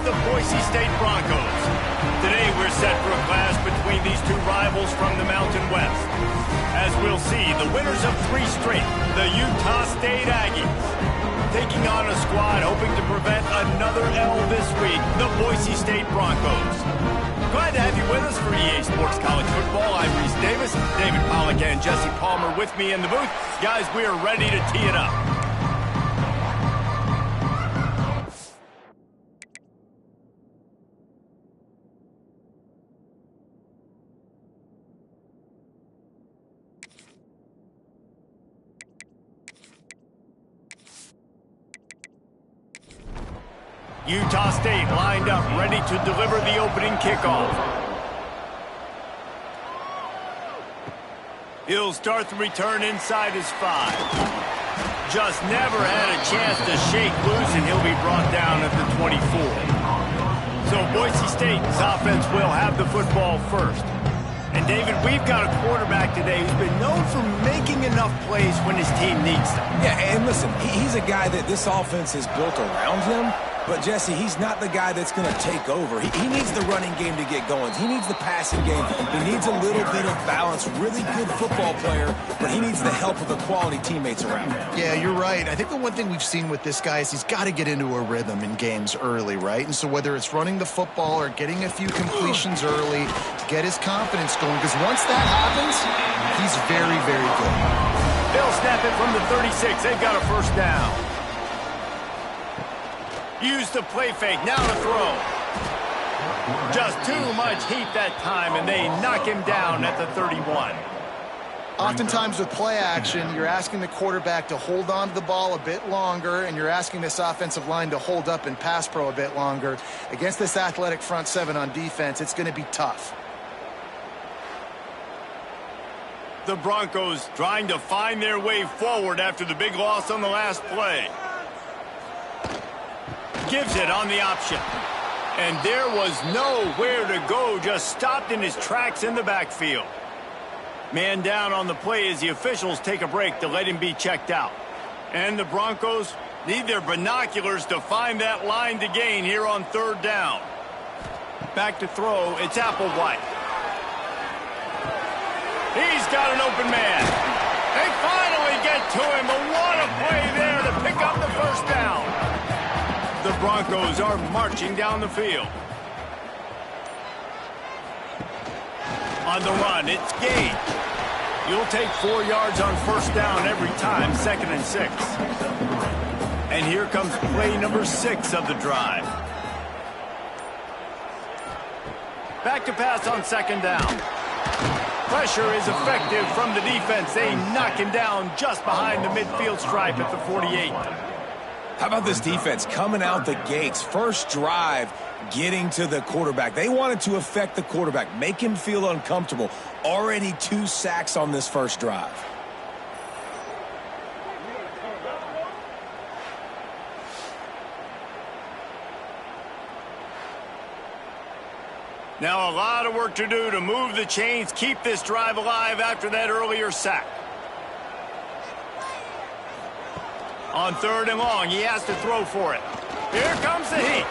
the Boise State Broncos. Today we're set for a clash between these two rivals from the Mountain West. As we'll see, the winners of 3 straight, the Utah State Aggies, taking on a squad hoping to prevent another L this week, the Boise State Broncos. Glad to have you with us for EA Sports College Football. I'm Reese Davis, David Pollack and Jesse Palmer with me in the booth. Guys, we are ready to tee it up. Utah State lined up, ready to deliver the opening kickoff. He'll start the return inside his 5. Just never had a chance to shake loose, and he'll be brought down at the 24. So Boise State's offense will have the football first. And David, we've got a quarterback today who's been known for making enough plays when his team needs them. Yeah, and listen, he's a guy that this offense is built around him. But, Jesse, he's not the guy that's going to take over. He needs the running game to get going. He needs the passing game. He needs a little bit of balance. Really good football player, but he needs the help of the quality teammates around him. Yeah, you're right. I think the one thing we've seen with this guy is he's got to get into a rhythm in games early, right? And so whether it's running the football or getting a few completions early to get his confidence going, because once that happens, he's very, very good. They'll snap it from the 36. They've got a first down. Use the play fake, now to throw. Just too much heat that time, and they knock him down at the 31. Oftentimes with play action, you're asking the quarterback to hold on to the ball a bit longer, and you're asking this offensive line to hold up and pass pro a bit longer. Against this athletic front 7 on defense, it's going to be tough. The Broncos trying to find their way forward after the big loss on the last play. Gives it on the option. And there was nowhere to go, just stopped in his tracks in the backfield. Man down on the play as the officials take a break to let him be checked out. And the Broncos need their binoculars to find that line to gain here on 3rd down. Back to throw, it's Applewhite. He's got an open man. They finally get to him, but what a play there to pick up the first down. The Broncos are marching down the field. On the run, it's Gage. You'll take 4 yards on first down every time, 2nd and 6. And here comes play number 6 of the drive. Back to pass on 2nd down. Pressure is effective from the defense. They knock him down just behind the midfield stripe at the 48. How about this defense coming out the gates? First drive, getting to the quarterback. They wanted to affect the quarterback, make him feel uncomfortable. Already 2 sacks on this first drive. Now a lot of work to do to move the chains, keep this drive alive after that earlier sack. On 3rd and long, he has to throw for it. Here comes the heat.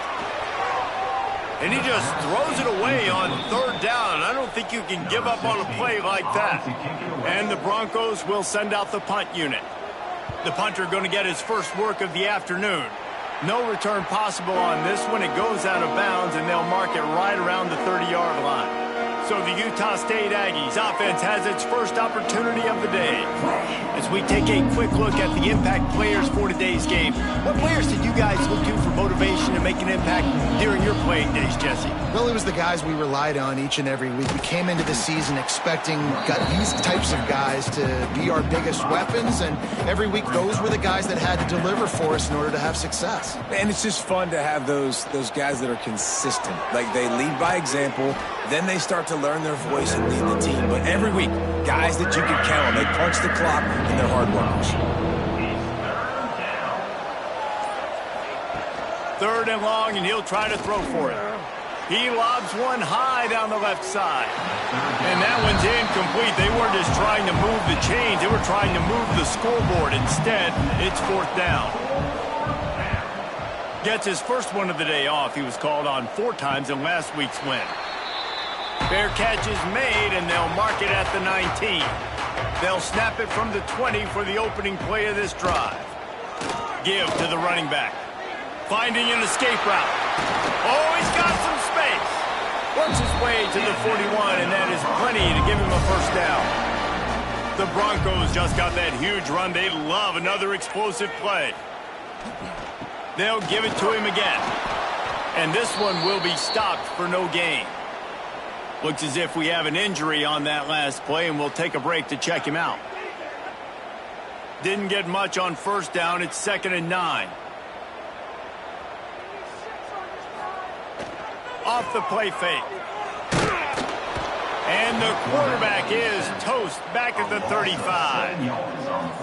And he just throws it away on 3rd down. I don't think you can give up on a play like that. And the Broncos will send out the punt unit. The punter going to get his first work of the afternoon. No return possible on this one. It goes out of bounds, and they'll mark it right around the 30-yard line. So the Utah State Aggies offense has its first opportunity of the day. As we take a quick look at the impact players for today's game, what players did you guys look to for motivation to make an impact during your playing days, Jesse? Well, it was the guys we relied on each and every week. We came into the season expecting these types of guys to be our biggest weapons, and every week those were the guys that had to deliver for us in order to have success. And it's just fun to have those guys that are consistent. Like, they lead by example, then they start to learn their voice and lead the team. But every week, guys that you can count on, they punch the clock, and they're hard workers. 3rd and long, and he'll try to throw for it. He lobs one high down the left side. And that one's incomplete. They weren't just trying to move the chains. They were trying to move the scoreboard. Instead, it's 4th down. Gets his first one of the day off. He was called on 4 times in last week's win. Fair catch is made, and they'll mark it at the 19. They'll snap it from the 20 for the opening play of this drive. Give to the running back. Finding an escape route. Oh, he's got some space. Works his way to the 41, and that is plenty to give him a first down. The Broncos just got that huge run. They love another explosive play. They'll give it to him again. And this one will be stopped for no gain. Looks as if we have an injury on that last play, and we'll take a break to check him out. Didn't get much on first down. It's 2nd and 9. Off the play fake. And the quarterback is toast back at the 35.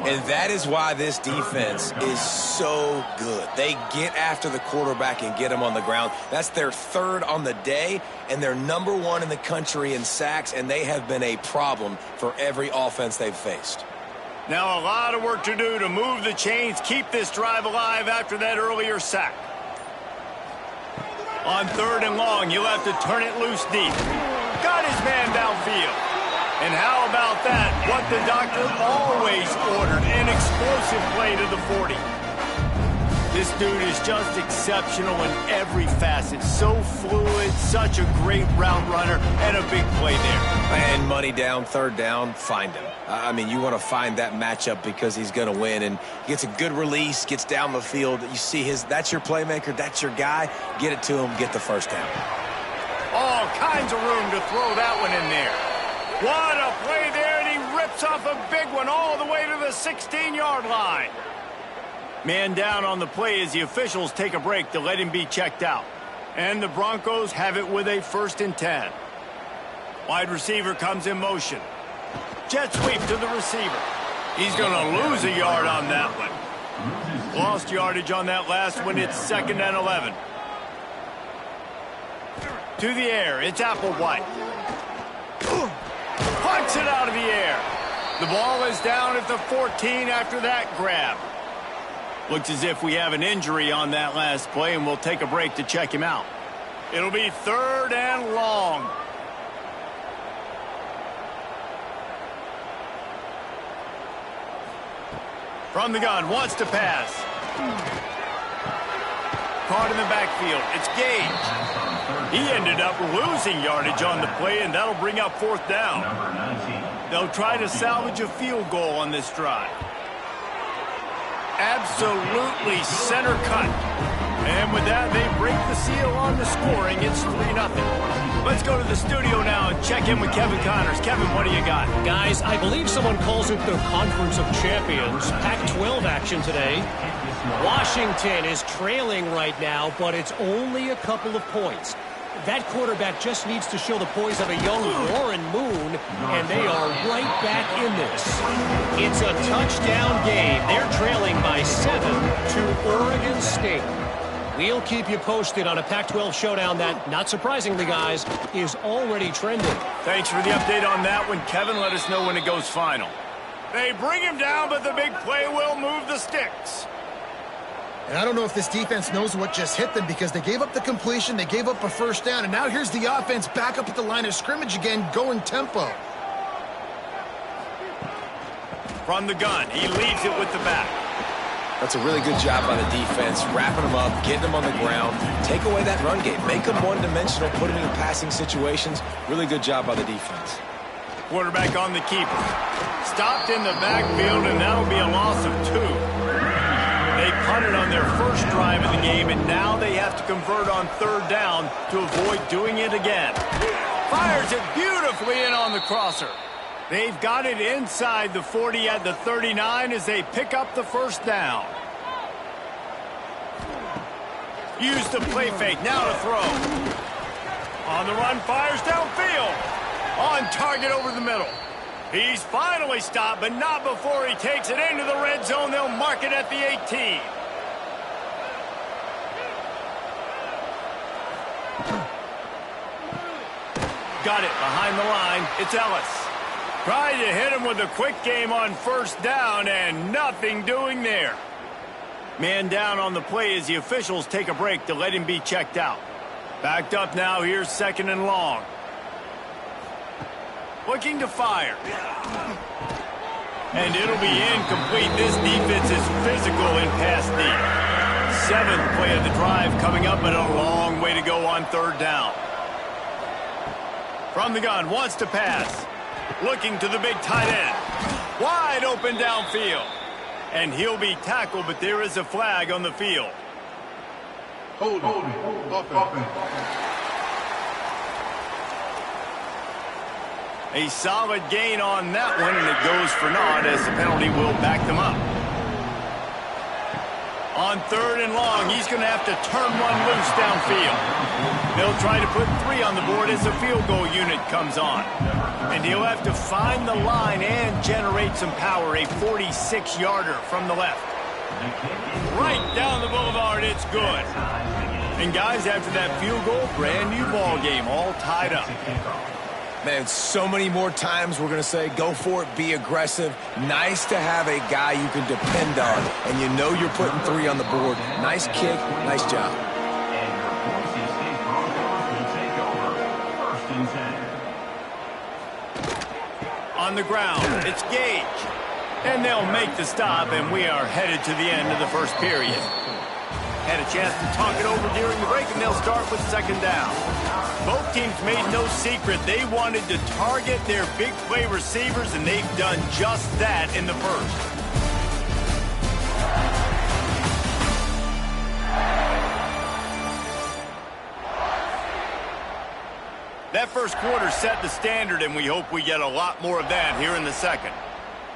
And that is why this defense is so good. They get after the quarterback and get him on the ground. That's their 3rd on the day, and they're number 1 in the country in sacks, and they have been a problem for every offense they've faced. Now a lot of work to do to move the chains, keep this drive alive after that earlier sack. On 3rd and long, you'll have to turn it loose deep. Got his man downfield. And how about that? What the doctor always ordered, an explosive play to the 40. This dude is just exceptional in every facet. So fluid, such a great route runner, and a big play there. And money down, 3rd down, find him. I mean, you want to find that matchup because he's going to win, and gets a good release, gets down the field. You see that's your playmaker, that's your guy. Get it to him, get the first down. All kinds of room to throw that one in there. What a play there, and he rips off a big one all the way to the 16-yard line. Man down on the play as the officials take a break to let him be checked out. And the Broncos have it with a 1st and 10. Wide receiver comes in motion. Jet sweep to the receiver. He's going to lose a yard on that one. Lost yardage on that last one. It's 2nd and 11. To the air, it's Applewhite. Punts it out of the air. The ball is down at the 14 after that grab. Looks as if we have an injury on that last play, and we'll take a break to check him out. It'll be 3rd and long. From the gun, wants to pass. Caught in the backfield. It's Gage. He ended up losing yardage on the play, and that'll bring up 4th down. They'll try to salvage a field goal on this drive. Absolutely center cut. And with that, they break the seal on the scoring. It's 3-0. Let's go to the studio now and check in with Kevin Connors. Kevin, what do you got? Guys, I believe someone calls it the Conference of Champions. Pac-12 action today. Washington is trailing right now, but it's only a couple of points. That quarterback just needs to show the poise of a young Warren Moon, and they are right back in this. It's a touchdown game. They're trailing by 7 to Oregon State. We'll keep you posted on a Pac-12 showdown that, not surprisingly, guys, is already trending. Thanks for the update on that one, Kevin. Let us know when it goes final. They bring him down, but the big play will move the sticks. And I don't know if this defense knows what just hit them, because they gave up the completion, they gave up a 1st down, and now here's the offense back up at the line of scrimmage again, going tempo. From the gun, he leaves it with the back. That's a really good job by the defense, wrapping them up, getting them on the ground. Take away that run game. Make them one-dimensional, put them in passing situations. Really good job by the defense. Quarterback on the keeper. Stopped in the backfield, and that'll be a loss of 2. They punted on their first drive of the game, and now they have to convert on 3rd down to avoid doing it again. Fires it beautifully in on the crosser. They've got it inside the 40 at the 39 as they pick up the 1st down. Use the play fake, now to throw. On the run, fires downfield. On target over the middle. He's finally stopped, but not before he takes it into the red zone. They'll mark it at the 18. Got it behind the line. It's Ellis. Tried to hit him with a quick game on 1st down, and nothing doing there. Man down on the play as the officials take a break to let him be checked out. Backed up now, here's 2nd and long. Looking to fire. And it'll be incomplete. This defense is physical in pass deep. 7th play of the drive coming up, but a long way to go on 3rd down. From the gun, wants to pass. Looking to the big tight end. Wide open downfield. And he'll be tackled, but there is a flag on the field. Hold. A solid gain on that one, and it goes for naught as the penalty will back them up. On 3rd and long, he's going to have to turn one loose downfield. They'll try to put 3 on the board as the field goal unit comes on. And he'll have to find the line and generate some power, a 46-yarder from the left. Right down the boulevard, it's good. And guys, after that field goal, brand new ball game, all tied up. Man, so many more times we're going to say, go for it, be aggressive. Nice to have a guy you can depend on, and you know you're putting 3 on the board. Nice kick, nice job. On the ground, it's Gage. And they'll make the stop, and we are headed to the end of the first period. Had a chance to talk it over during the break, and they'll start with 2nd down. Both teams made no secret they wanted to target their big play receivers, and they've done just that in the first. That first quarter set the standard, and we hope we get a lot more of that here in the second.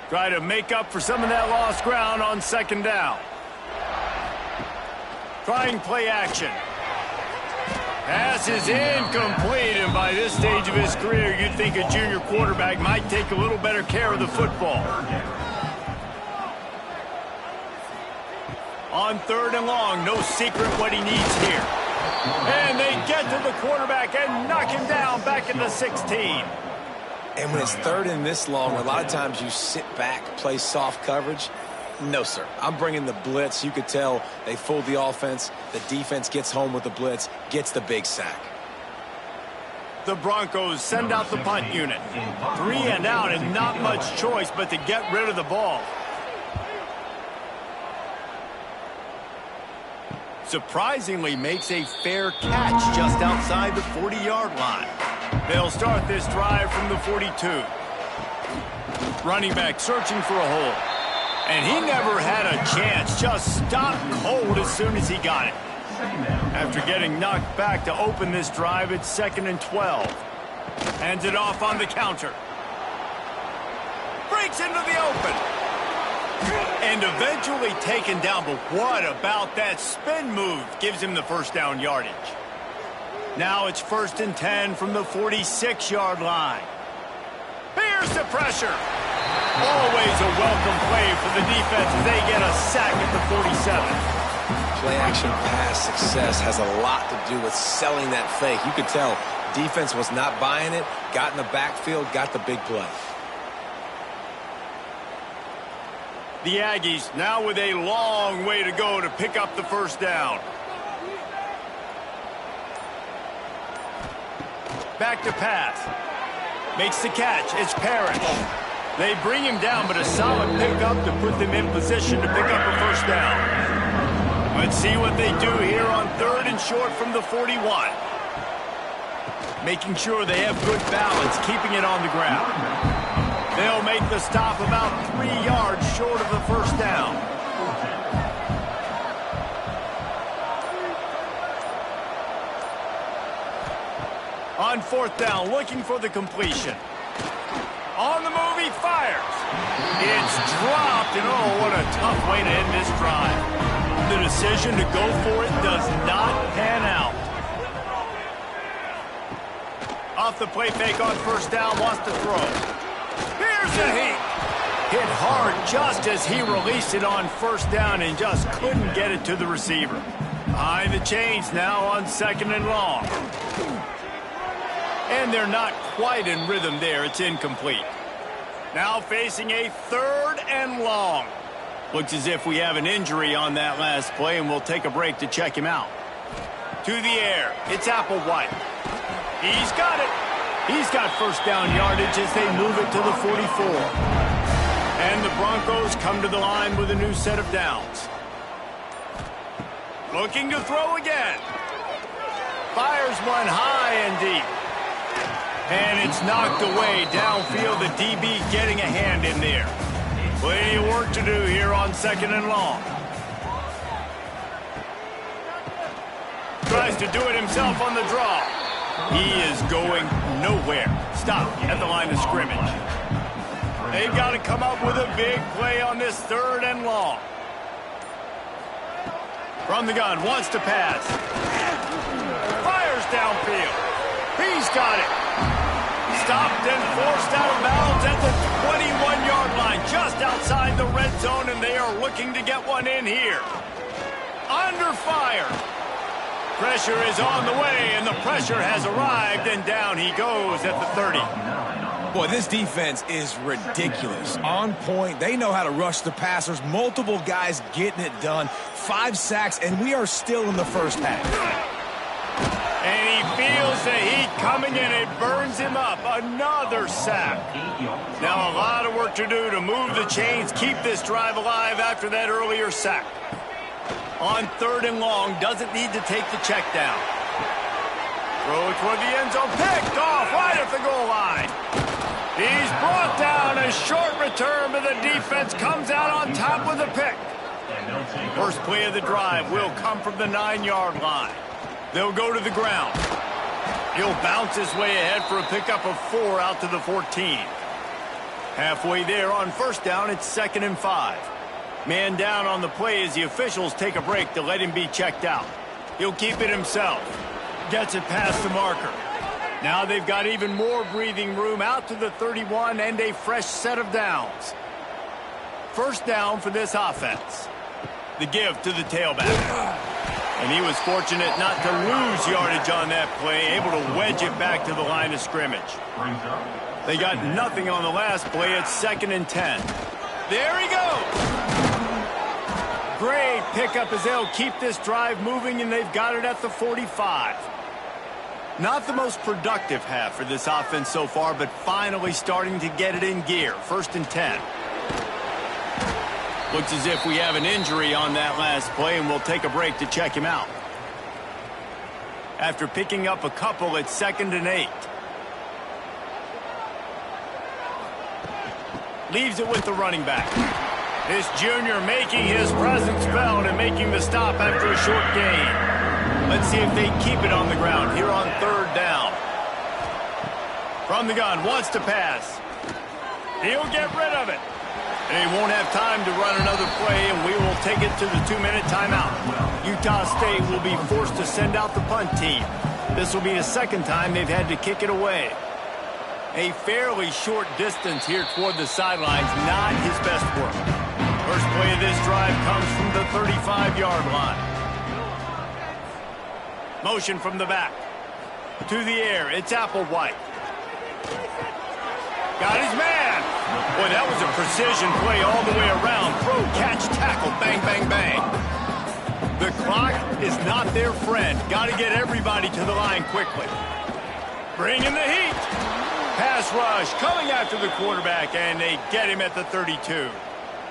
Try to make up for some of that lost ground on 2nd down. Trying play action. Pass is incomplete, and by this stage of his career, you'd think a junior quarterback might take a little better care of the football. On 3rd and long, no secret what he needs here. And they get to the quarterback and knock him down back in the 16. And when it's 3rd and this long, a lot of times you sit back, play soft coverage. No, sir. I'm bringing the blitz. You could tell they fooled the offense. The defense gets home with the blitz, gets the big sack. The Broncos send out the punt unit. 3 and out, and not much choice but to get rid of the ball. Surprisingly makes a fair catch just outside the 40-yard line. They'll start this drive from the 42. Running back searching for a hole. And he never had a chance, just stopped cold as soon as he got it. After getting knocked back to open this drive, it's 2nd and 12. Hands it off on the counter. Breaks into the open. And eventually taken down, but what about that spin move? Gives him the 1st down yardage. Now it's 1st and 10 from the 46-yard line. Here's the pressure. Always a welcome play for the defense as they get a sack at the 47. Play action pass success has a lot to do with selling that fake. You could tell defense was not buying it, got in the backfield, got the big play. The Aggies now with a long way to go to pick up the 1st down. Back to pass. Makes the catch. It's Parrish. They bring him down, but a solid pickup to put them in position to pick up a 1st down. Let's see what they do here on 3rd and short from the 41. Making sure they have good balance, keeping it on the ground. They'll make the stop about 3 yards short of the 1st down. On 4th down, looking for the completion. On the move, he fires. It's dropped, and oh, what a tough way to end this drive. The decision to go for it does not pan out. Off the play fake on 1st down, wants to throw. Here's the heat. Hit hard just as he released it on 1st down and just couldn't get it to the receiver. Behind the chains now on 2nd and long. And they're not quite in rhythm there. It's incomplete. Now facing a 3rd and long. Looks as if we have an injury on that last play, and we'll take a break to check him out. To the air, it's Applewhite. He's got it. He's got first down yardage as they move it to the 44. And the Broncos come to the line with a new set of downs. Looking to throw again. Fires one high and deep. And it's knocked away downfield. The DB getting a hand in there. Plenty of work to do here on 2nd and long. Tries to do it himself on the draw. He is going nowhere. Stop at the line of scrimmage. They've got to come up with a big play on this 3rd and long. From the gun, wants to pass. Fires downfield. He's got it. Stopped and forced out of bounds at the 21-yard line, just outside the red zone, and they are looking to get one in here. Under fire. Pressure is on the way, and the pressure has arrived, and down he goes at the 30. Boy, this defense is ridiculous. On point. They know how to rush the passers. Multiple guys getting it done. 5 sacks, and we are still in the first half. And he feels the heat coming in. It burns him up. Another sack. Now a lot of work to do to move the chains, keep this drive alive after that earlier sack. On 3rd and long, doesn't need to take the check down. Throw toward the end zone. Picked off right at the goal line. He's brought down. A short return, but the defense comes out on top with a pick. First play of the drive will come from the 9-yard line. They'll go to the ground. He'll bounce his way ahead for a pickup of 4 out to the 14. Halfway there on first down, it's 2nd and 5. Man down on the play as the officials take a break to let him be checked out. He'll keep it himself. Gets it past the marker. Now they've got even more breathing room out to the 31 and a fresh set of downs. First down for this offense. The give to the tailback. And he was fortunate not to lose yardage on that play, able to wedge it back to the line of scrimmage. They got nothing on the last play. It's 2nd and 10. There he goes. Great pickup as they'll keep this drive moving, and they've got it at the 45. Not the most productive half for this offense so far, but finally starting to get it in gear. 1st and 10. Looks as if we have an injury on that last play, and we'll take a break to check him out. After picking up a couple, it's 2nd and 8. Leaves it with the running back. This junior making his presence felt and making the stop after a short gain. Let's see if they keep it on the ground here on 3rd down. From the gun, wants to pass. He'll get rid of it. They won't have time to run another play, and we will take it to the 2-minute timeout. Utah State will be forced to send out the punt team. This will be the 2nd time they've had to kick it away. A fairly short distance here toward the sidelines, not his best work. First play of this drive comes from the 35-yard line. Motion from the back. To the air, it's Applewhite. Got his man. Boy, that was a precision play all the way around. Throw, catch, tackle, bang, bang, bang. The clock is not their friend. Got to get everybody to the line quickly. Bring in the heat. Pass rush coming after the quarterback, and they get him at the 32.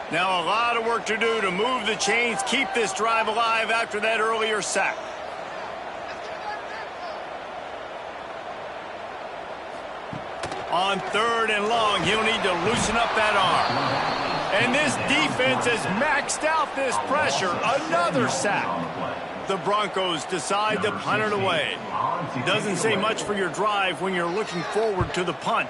Now a lot of work to do to move the chains, keep this drive alive after that earlier sack. On 3rd and long, he'll need to loosen up that arm. And this defense has maxed out this pressure. Another sack. The Broncos decide to punt it away. Doesn't say much for your drive when you're looking forward to the punt.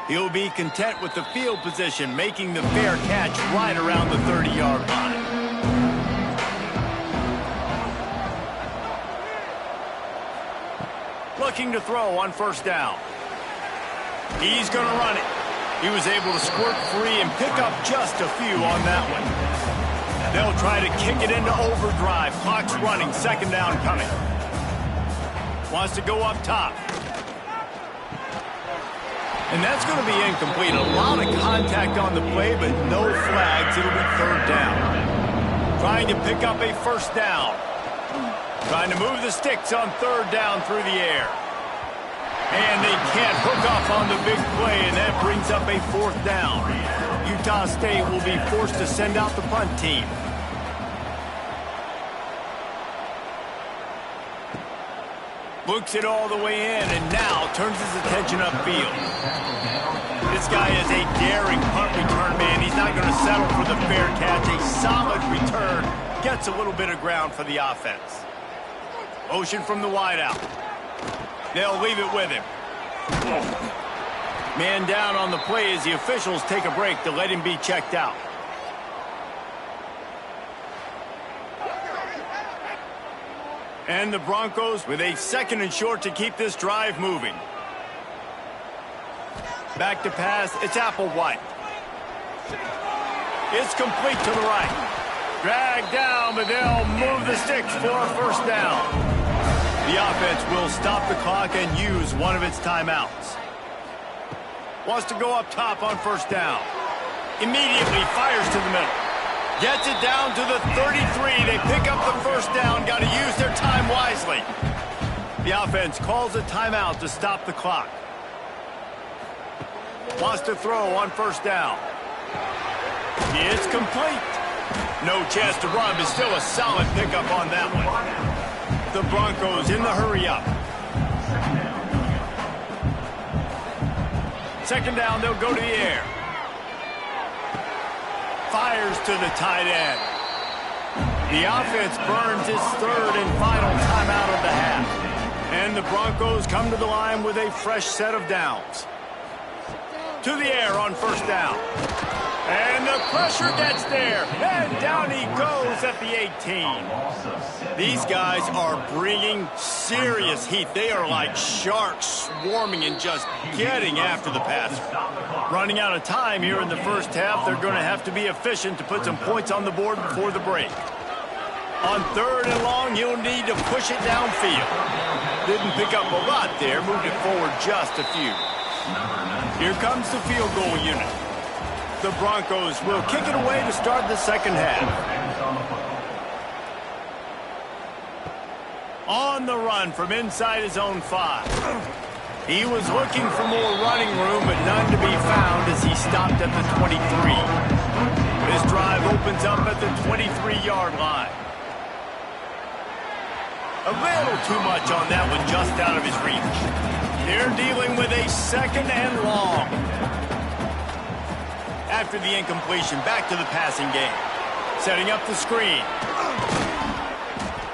He'll be content with the field position, making the fair catch right around the 30-yard line. Looking to throw on first down. He's going to run it. He was able to squirt free and pick up just a few on that one. They'll try to kick it into overdrive. Clock's running. 2nd down coming. Wants to go up top. And that's going to be incomplete. A lot of contact on the play, but no flags. It'll be third down. Trying to pick up a first down. Trying to move the sticks on third down through the air. And they can't hook up on the big play, and that brings up a fourth down. Utah State will be forced to send out the punt team. Looks it all the way in, and now turns his attention upfield. This guy is a daring punt return man. He's not going to settle for the fair catch. A solid return. Gets a little bit of ground for the offense. Motion from the wideout. They'll leave it with him. Man down on the play as the officials take a break to let him be checked out. And the Broncos with a second and short to keep this drive moving. Back to pass. It's Applewhite. It's complete to the right. Dragged down, but they'll move the sticks for a first down. The offense will stop the clock and use one of its timeouts. Wants to go up top on first down. Immediately fires to the middle. Gets it down to the 33. They pick up the first down. Got to use their time wisely. The offense calls a timeout to stop the clock. Wants to throw on first down. It's complete. No chance to run, but still a solid pickup on that one. The Broncos in the hurry up. Second down, they'll go to the air. Fires to the tight end. The offense burns its third and final timeout of the half. And the Broncos come to the line with a fresh set of downs. To the air on first down. And the pressure gets there. And down he goes at the 18. These guys are bringing serious heat. They are like sharks swarming and just getting after the passer. Running out of time here in the first half. They're going to have to be efficient to put some points on the board before the break. On third and long, you'll need to push it downfield. Didn't pick up a lot there. Moved it forward just a few. Here comes the field goal unit. The Broncos will kick it away to start the second half. On the run from inside his own 5. He was looking for more running room, but none to be found as he stopped at the 23. This drive opens up at the 23-yard line. A little too much on that one, just out of his reach. They're dealing with a second and long. After the incompletion, back to the passing game. Setting up the screen.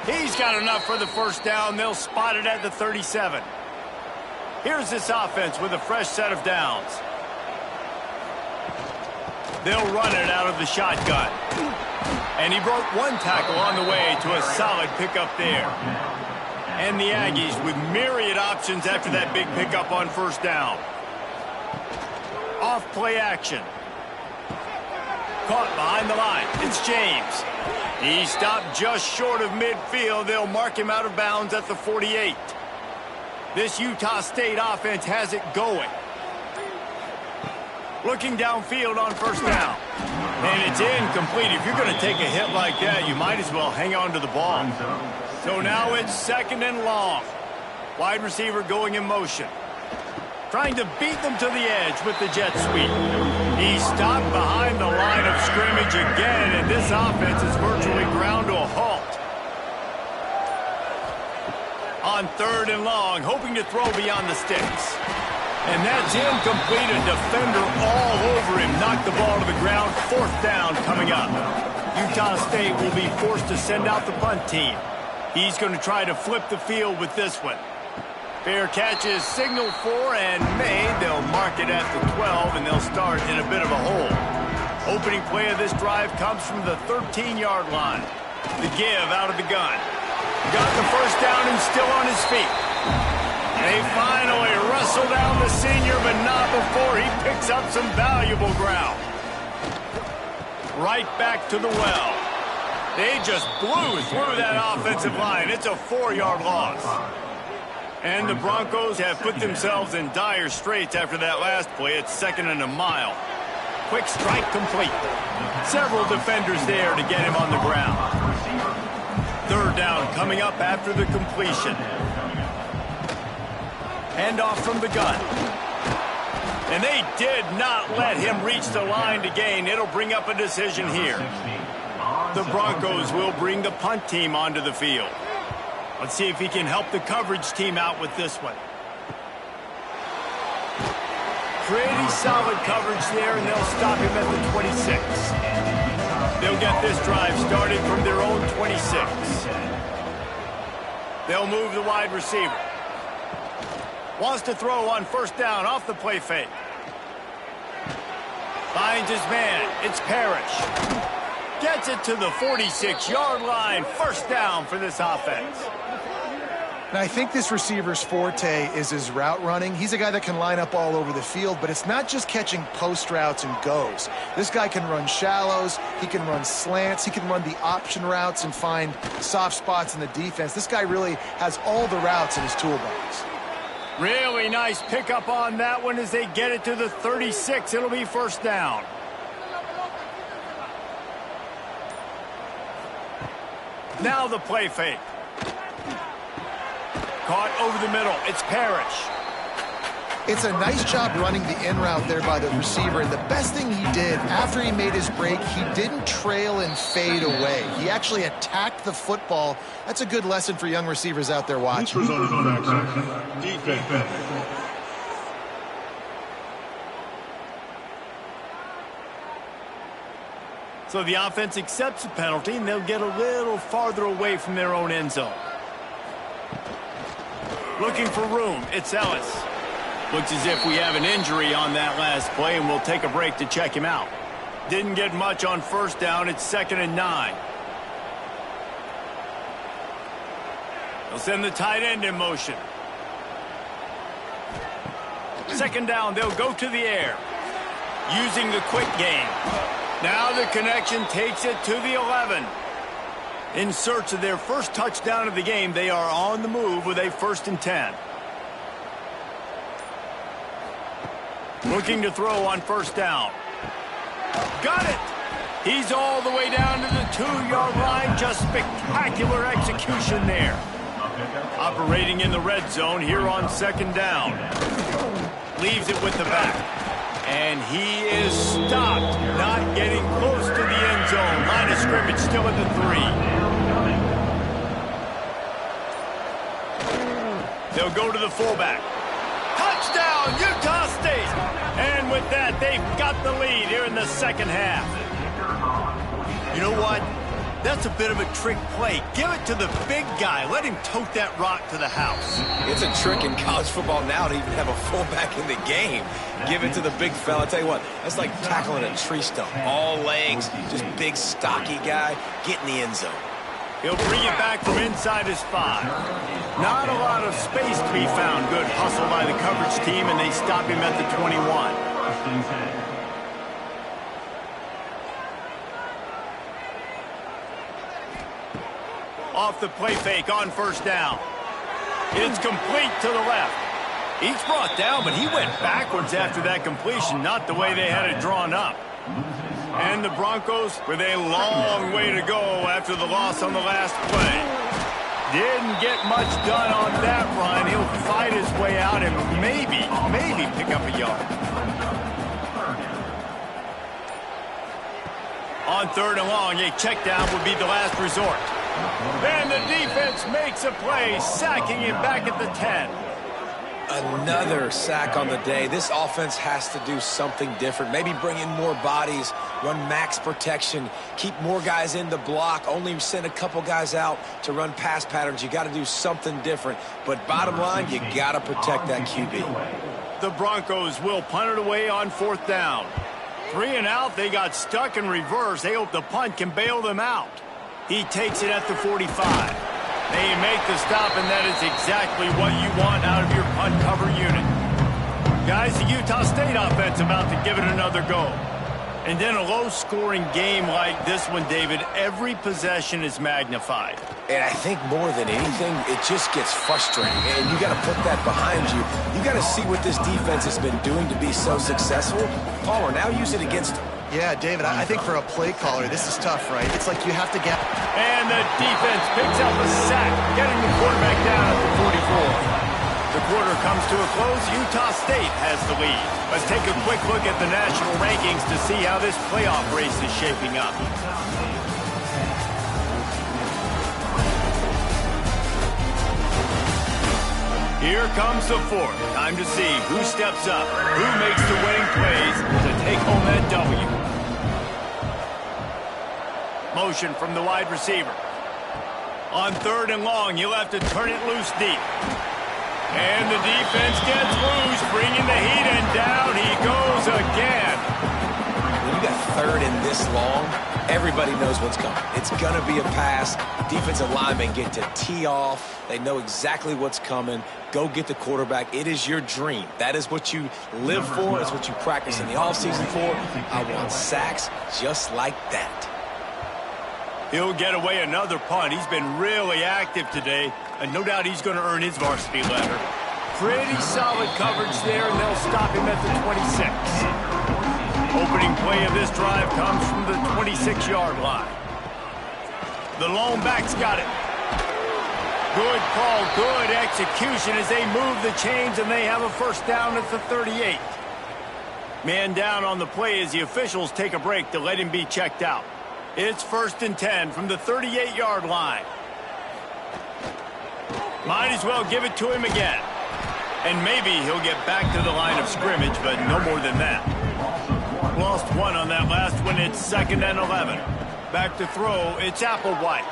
He's got enough for the first down. They'll spot it at the 37. Here's this offense with a fresh set of downs. They'll run it out of the shotgun. And he broke one tackle on the way to a solid pickup there. And the Aggies with myriad options after that big pickup on first down. Off play action. Caught behind the line. It's James. He stopped just short of midfield. They'll mark him out of bounds at the 48. This Utah State offense has it going. Looking downfield on first down. And it's incomplete. If you're going to take a hit like that, you might as well hang on to the ball. So now it's second and long. Wide receiver going in motion. Trying to beat them to the edge with the jet sweep. He stopped behind the line of scrimmage again, and this offense is virtually ground to a halt. On third and long, hoping to throw beyond the sticks. And that's incomplete. A defender all over him. Knocked the ball to the ground. Fourth down coming up. Utah State will be forced to send out the punt team. He's going to try to flip the field with this one. Fair catch is signaled for and made. They'll mark it at the 12, and they'll start in a bit of a hole. Opening play of this drive comes from the 13-yard line. The give out of the gun. Got the first down and still on his feet. They finally wrestle down the senior, but not before he picks up some valuable ground. Right back to the well. They just blew through that offensive line. It's a 4-yard loss. And the Broncos have put themselves in dire straits after that last play. It's 2nd and a mile. Quick strike complete. Several defenders there to get him on the ground. 3rd down coming up after the completion. Handoff from the gun. And they did not let him reach the line to gain. It'll bring up a decision here. The Broncos will bring the punt team onto the field. Let's see if he can help the coverage team out with this one. Pretty solid coverage there, and they'll stop him at the 26. They'll get this drive started from their own 26. They'll move the wide receiver. Wants to throw on 1st down off the play fake. Finds his man. It's Parrish. Gets it to the 46-yard line. 1st down for this offense. Now, I think this receiver's forte is his route running. He's a guy that can line up all over the field, but it's not just catching post routes and goes. This guy can run shallows, he can run slants, he can run the option routes and find soft spots in the defense. This guy really has all the routes in his toolbox. Really nice pickup on that one as they get it to the 36. It'll be 1st down. Now the play fake. Caught over the middle. It's Parrish. It's a nice job running the in route there by the receiver. And the best thing he did after he made his break, he didn't trail and fade away. He actually attacked the football. That's a good lesson for young receivers out there watching. Defense. So the offense accepts the penalty, and they'll get a little farther away from their own end zone. Looking for room. It's Ellis. Looks as if we have an injury on that last play, and we'll take a break to check him out. Didn't get much on 1st down. It's 2nd and 9. They'll send the tight end in motion. 2nd down. They'll go to the air. Using the quick game. Now the connection takes it to the 11. In search of their first touchdown of the game, they are on the move with a 1st and 10. Looking to throw on 1st down. Got it! He's all the way down to the 2-yard line. Just spectacular execution there. Operating in the red zone here on 2nd down. Leaves it with the back. And he is stopped. Not getting close to the end zone. Line of scrimmage still at the 3. They'll go to the fullback. Touchdown, Utah State! And with that, they've got the lead here in the 2nd half. You know what? That's a bit of a trick play. Give it to the big guy. Let him tote that rock to the house. It's a trick in college football now to even have a fullback in the game. Give it to the big fella. Tell you what, that's like tackling a tree stump. All legs, just big, stocky guy. Get in the end zone. He'll bring it back from inside his 5. Not a lot of space to be found. Good hustle by the coverage team, and they stop him at the 21. Off the play fake on 1st down. It's complete to the left. He's brought down, but he went backwards after that completion, not the way they had it drawn up. And the Broncos with a long way to go after the loss on the last play. Didn't get much done on that run. He'll fight his way out and maybe pick up a yard. On 3rd and long, a check down would be the last resort. And the defense makes a play, sacking him back at the 10. Another sack on the day. This offense has to do something different. Maybe bring in more bodies, run max protection, keep more guys in the block, only send a couple guys out to run pass patterns. You got to do something different. But bottom line, you got to protect that QB. The Broncos will punt it away on 4th down. 3 and out, they got stuck in reverse. They hope the punt can bail them out. He takes it at the 45. They make the stop, and that is exactly what you want out of your punt cover unit. Guys, the Utah State offense about to give it another go. And in a low-scoring game like this one, David, every possession is magnified. And I think more than anything, it just gets frustrating. And you got to put that behind you. You got to see what this defense has been doing to be so successful. Palmer, now use it against them. Yeah, David, I think for a play caller, this is tough, right? It's like you have to get... And the defense picks up a sack, getting the quarterback down at the 44. The quarter comes to a close. Utah State has the lead. Let's take a quick look at the national rankings to see how this playoff race is shaping up. Here comes the fourth. Time to see who steps up, who makes the winning plays to take home that W. Motion from the wide receiver. On 3rd and long, you'll have to turn it loose deep. And the defense gets loose, bringing the heat, and down he goes again. When you got 3rd and this long, everybody knows what's coming. It's going to be a pass. Defensive linemen get to tee off. They know exactly what's coming. Go get the quarterback. It is your dream. That is what you live for. It's what you practice in the offseason for. I want sacks just like that. He'll get away another punt. He's been really active today, and no doubt he's going to earn his varsity letter. Pretty solid coverage there, and they'll stop him at the 26. Opening play of this drive comes from the 26-yard line. The lone back's got it. Good call, good execution as they move the chains, and they have a first down at the 38. Man down on the play as the officials take a break to let him be checked out. It's 1st and 10 from the 38-yard line. Might as well give it to him again. And maybe he'll get back to the line of scrimmage, but no more than that. Lost one on that last one. It's 2nd and 11. Back to throw. It's Applewhite.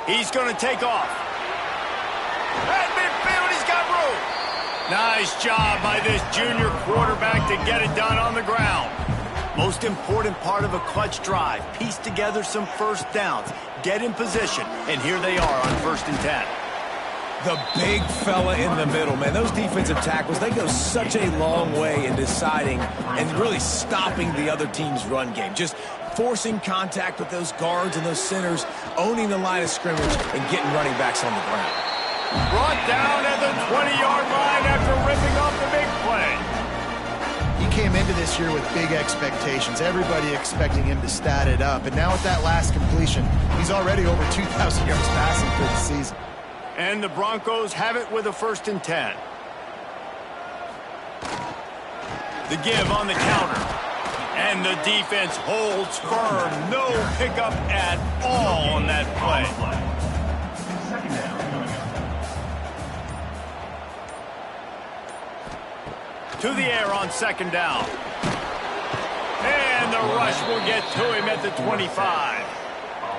He's going to take off. At midfield, he's got room. Nice job by this junior quarterback to get it done on the ground. Most important part of a clutch drive. Piece together some first downs. Get in position. And here they are on 1st and 10. The big fella in the middle, man. Those defensive tackles, they go such a long way in deciding and really stopping the other team's run game. Just forcing contact with those guards and those centers, owning the line of scrimmage, and getting running backs on the ground. Brought down at the 20-yard line after ripping off the big play. He came into this year with big expectations. Everybody expecting him to stat it up. And now with that last completion, he's already over 2,000 yards passing for the season. And the Broncos have it with a 1st and 10. The give on the counter. And the defense holds firm. No pickup at all on that play. To the air on 2nd down. And the rush will get to him at the 25.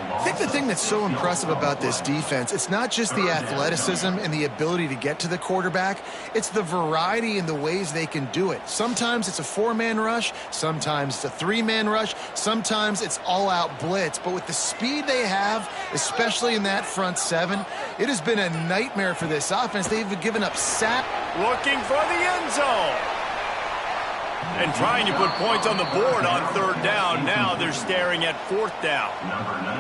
I think the thing that's so impressive about this defense, it's not just the athleticism and the ability to get to the quarterback. It's the variety in the ways they can do it. Sometimes it's a 4-man rush. Sometimes it's a 3-man rush. Sometimes it's all-out blitz. But with the speed they have, especially in that front 7, it has been a nightmare for this offense. They've given up sack. Looking for the end zone. And trying to put points on the board on 3rd down. Now they're staring at 4th down.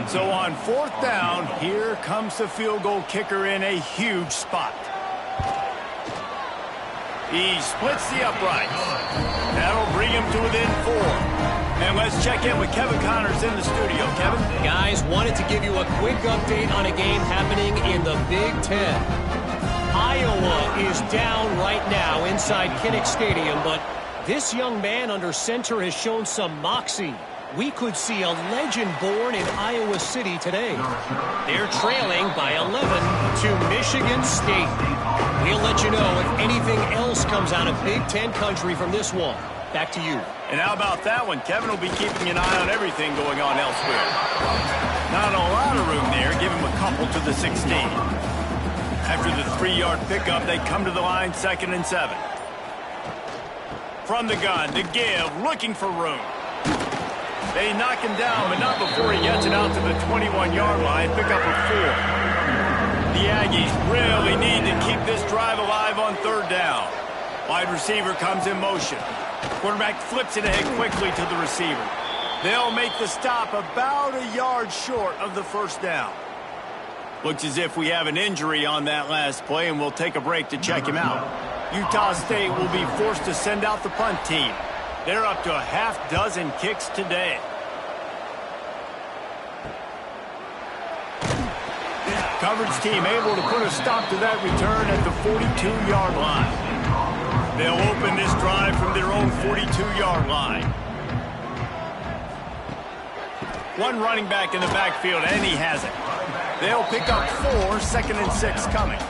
So on 4th down, here comes the field goal kicker in a huge spot. He splits the uprights. That'll bring him to within 4. And let's check in with Kevin Connors in the studio. Kevin? Guys, wanted to give you a quick update on a game happening in the Big Ten. Iowa is down right now inside Kinnick Stadium, but this young man under center has shown some moxie. We could see a legend born in Iowa City today. They're trailing by 11 to Michigan State. We'll let you know if anything else comes out of Big Ten country from this one. Back to you. And how about that one? Kevin will be keeping an eye on everything going on elsewhere. Not a lot of room there. Give him a couple to the 16. After the 3-yard pickup, they come to the line 2nd and 7. From the gun, the give, looking for room. They knock him down, but not before he gets it out to the 21-yard line. Pick up a 4. The Aggies really need to keep this drive alive on 3rd down. Wide receiver comes in motion. Quarterback flips it ahead quickly to the receiver. They'll make the stop about a yard short of the first down. Looks as if we have an injury on that last play, and we'll take a break to check him out. Utah State will be forced to send out the punt team. They're up to a half dozen kicks today. Coverage team able to put a stop to that return at the 42-yard line. They'll open this drive from their own 42-yard line. One running back in the backfield, and he has it. They'll pick up 4, 2nd and 6 coming.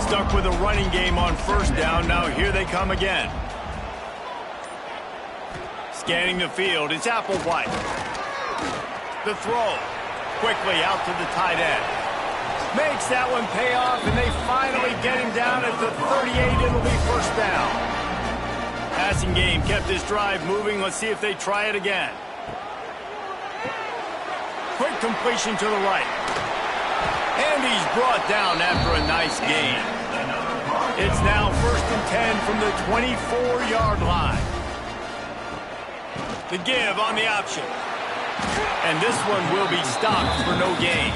Stuck with a running game on first down. Now here they come again. Scanning the field, it's Applewhite. The throw. Quickly out to the tight end. Makes that one pay off, and they finally get him down at the 38. It'll be first down. Passing game kept this drive moving. Let's see if they try it again. Quick completion to the right. And he's brought down after a nice gain. It's now 1st and 10 from the 24-yard line. The give on the option. And this one will be stopped for no gain.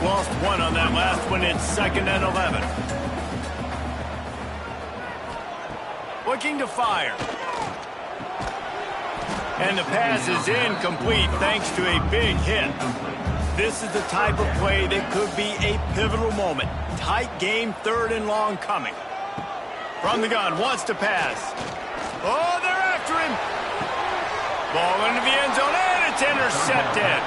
Lost 1 on that last one. It's 2nd and 11. Looking to fire. And the pass is incomplete thanks to a big hit. This is the type of play that could be a pivotal moment. Tight game, 3rd and long coming. From the gun, wants to pass. Oh, they're after him. Ball into the end zone, and it's intercepted.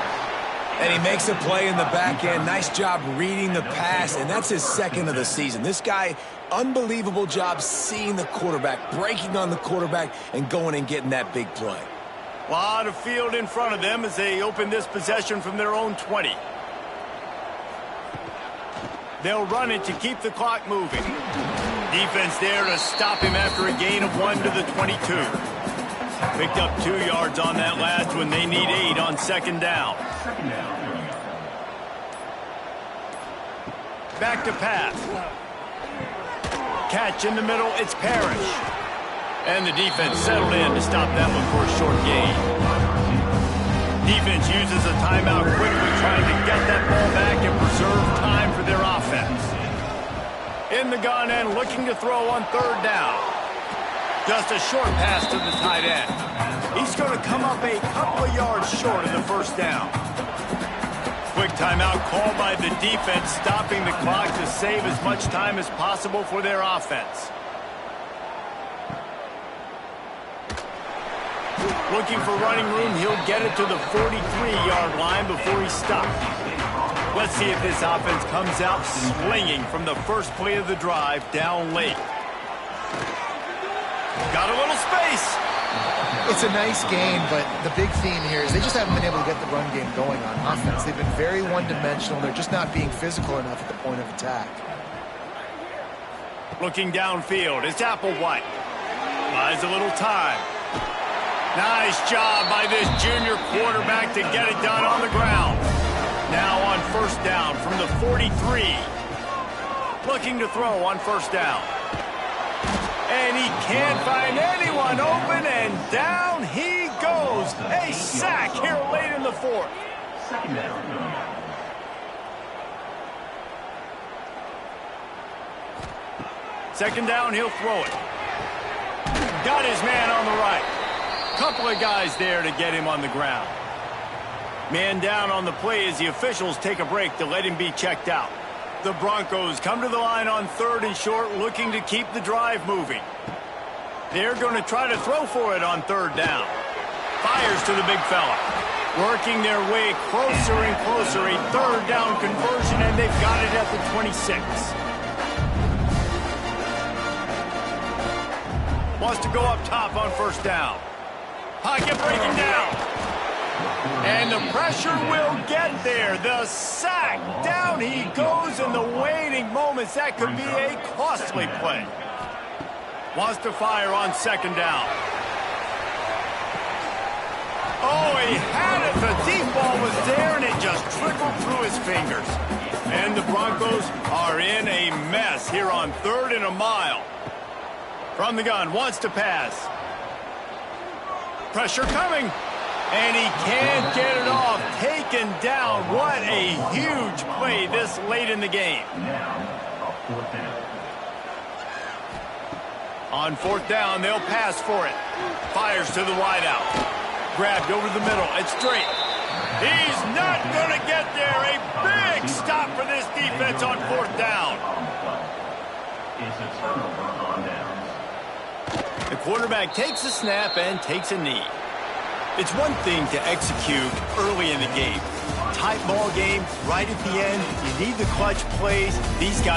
And he makes a play in the back end. Nice job reading the pass, and that's his 2nd of the season. This guy, unbelievable job seeing the quarterback, breaking on the quarterback, and going and getting that big play. A lot of field in front of them as they open this possession from their own 20. They'll run it to keep the clock moving. Defense there to stop him after a gain of 1 to the 22. Picked up 2 yards on that last one. They need 8 on 2nd down. Back to pass. Catch in the middle. It's Parrish. And the defense settled in to stop that one for a short gain. Defense uses a timeout quickly, trying to get that ball back and preserve time for their offense. In the gun and looking to throw on 3rd down. Just a short pass to the tight end. He's going to come up a couple of yards short of the first down. Quick timeout called by the defense, stopping the clock to save as much time as possible for their offense. Looking for running room, he'll get it to the 43-yard line before he's stopped. Let's see if this offense comes out swinging from the first play of the drive down late. Got a little space. It's a nice game, but the big theme here is they just haven't been able to get the run game going on offense. They've been very one-dimensional. They're just not being physical enough at the point of attack. Looking downfield, it's Applewhite. Buys a little time. Nice job by this junior quarterback to get it done on the ground. Now on first down from the 43. Looking to throw on first down. And he can't find anyone open, and down he goes. A sack here late in the 4th. Second down, he'll throw it. Got his man on the right. Couple of guys there to get him on the ground. Man down on the play as the officials take a break to let him be checked out. The Broncos come to the line on 3rd and short, looking to keep the drive moving. They're going to try to throw for it on 3rd down. Fires to the big fella. Working their way closer and closer. A 3rd down conversion, and they've got it at the 26. Wants to go up top on first down. Pocket breaking down. And the pressure will get there. The sack. Down he goes in the waiting moments. That could be a costly play. Wants to fire on 2nd down. Oh, he had it. The deep ball was there, and it just trickled through his fingers. And the Broncos are in a mess here on 3rd and a mile. From the gun, wants to pass. Pressure coming. And he can't get it off. Taken down. What a huge play this late in the game. On fourth down, they'll pass for it. Fires to the wideout. Grabbed over the middle. It's straight. He's not going to get there. A big stop for this defense on fourth down. The quarterback takes a snap and takes a knee. It's one thing to execute early in the game. Tight ball game, right at the end. You need the clutch plays. These guys